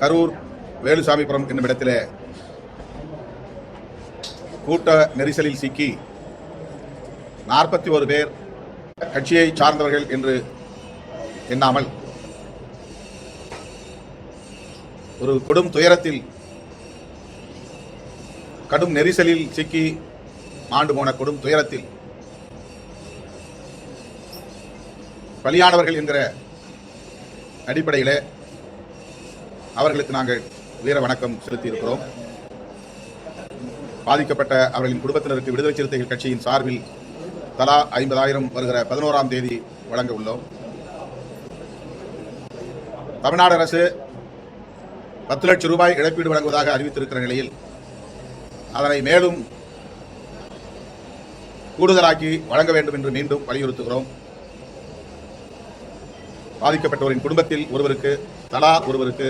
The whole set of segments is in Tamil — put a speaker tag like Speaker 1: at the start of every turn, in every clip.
Speaker 1: கரூர் வேலுசாமிபுரம் என்னும் இடத்திலே கூட்ட நெரிசலில் சிக்கி 41 பேர் கட்சியை சார்ந்தவர்கள் என்று எண்ணாமல் ஒரு கொடும் துயரத்தில் கடும் நெரிசலில் சிக்கி மாண்டு போன கொடும் துயரத்தில் பலியானவர்கள் என்கிற அடிப்படையில் அவர்களுக்கு நாங்கள் வீர வணக்கம் செலுத்தி இருக்கிறோம். பாதிக்கப்பட்ட அவர்களின் குடும்பத்தினருக்கு விடுதலை சிறுத்தைகள் கட்சியின் சார்பில் தலா 50,000 வருகிற 11ஆம் தேதி வழங்க உள்ளோம். தமிழ்நாடு அரசு 10 லட்சம் ரூபாய் இழப்பீடு வழங்குவதாக அறிவித்திருக்கிற நிலையில் அதனை மேலும் கூடுதலாக்கி வழங்க வேண்டும் என்று மீண்டும் வலியுறுத்துகிறோம். பாதிக்கப்பட்டவரின் குடும்பத்தில் ஒருவருக்கு தலா ஒருவருக்கு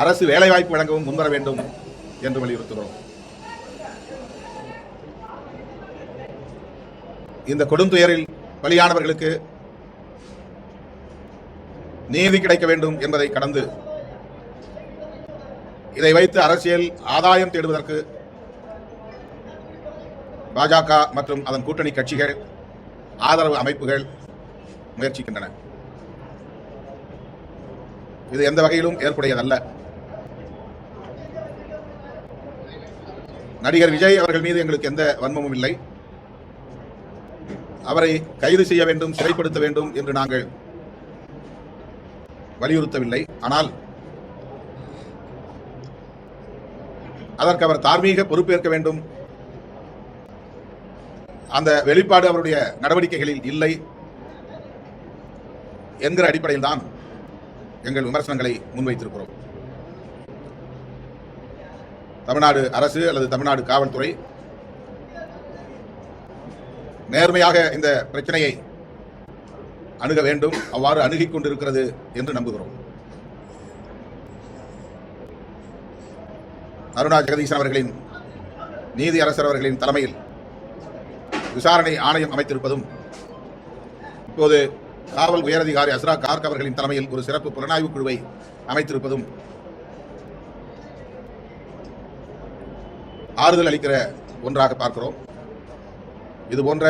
Speaker 1: அரசு வேலைவாய்ப்பு வழங்கவும் முன்வர வேண்டும் என்று வலியுறுத்துகிறோம். இந்த கொடுந்துயரில் பலியானவர்களுக்கு நீதி கிடைக்க வேண்டும் என்பதை கடந்து இதை வைத்து அரசியல் ஆதாயம் தேடுவதற்கு பாஜக மற்றும் அதன் கூட்டணி கட்சிகள் ஆதரவு அமைப்புகள் முயற்சிக்கின்றன. இது எந்த வகையிலும் ஏற்புடையதல்ல. நடிகர் விஜய் அவர்கள் மீது எங்களுக்கு எந்த வன்மமும் இல்லை. அவரை கைது செய்ய வேண்டும், சிறைப்படுத்த வேண்டும் என்று நாங்கள் வலியுறுத்தவில்லை. ஆனால் அதற்கு அவர் தார்மீக பொறுப்பேற்க வேண்டும். அந்த வெளிப்பாடு அவருடைய நடவடிக்கைகளில் இல்லை என்கிற அடிப்படையில் தான் எங்கள் விமர்சனங்களை முன்வைத்திருக்கிறோம். தமிழ்நாடு அரசு அல்லது தமிழ்நாடு காவல்துறை நேர்மையாக இந்த பிரச்சனையை அணுக வேண்டும், அவ்வாறு அணுகிக் கொண்டிருக்கிறது என்று நம்புகிறோம். அருணா ஜெகதீசன் அவர்களின் நீதி அரசர் அவர்களின் தலைமையில் விசாரணை ஆணையம் அமைத்திருப்பதும், இப்போது காவல் உயரதிகாரி அஸ்ரா கார்க் அவர்களின் தலைமையில் ஒரு சிறப்பு புலனாய்வு குழுவை அமைத்திருப்பதும் ஆறுதல் அளிக்கிற ஒன்றாக பார்க்கிறோம். இதுபோன்ற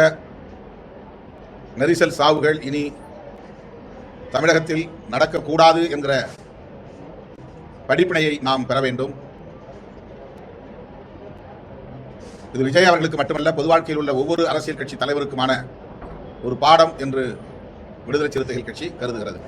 Speaker 1: நெரிசல் சாவுகள் இனி தமிழகத்தில் நடக்கக்கூடாது என்கிற படிப்பினையை நாம் பெற வேண்டும். இது விஜய் அவர்களுக்கு மட்டுமல்ல, பொது வாழ்க்கையில் உள்ள ஒவ்வொரு அரசியல் கட்சி தலைவருக்குமான ஒரு பாடம் என்று விடுதலை சிறுத்தைகள் கட்சி கருதுகிறது.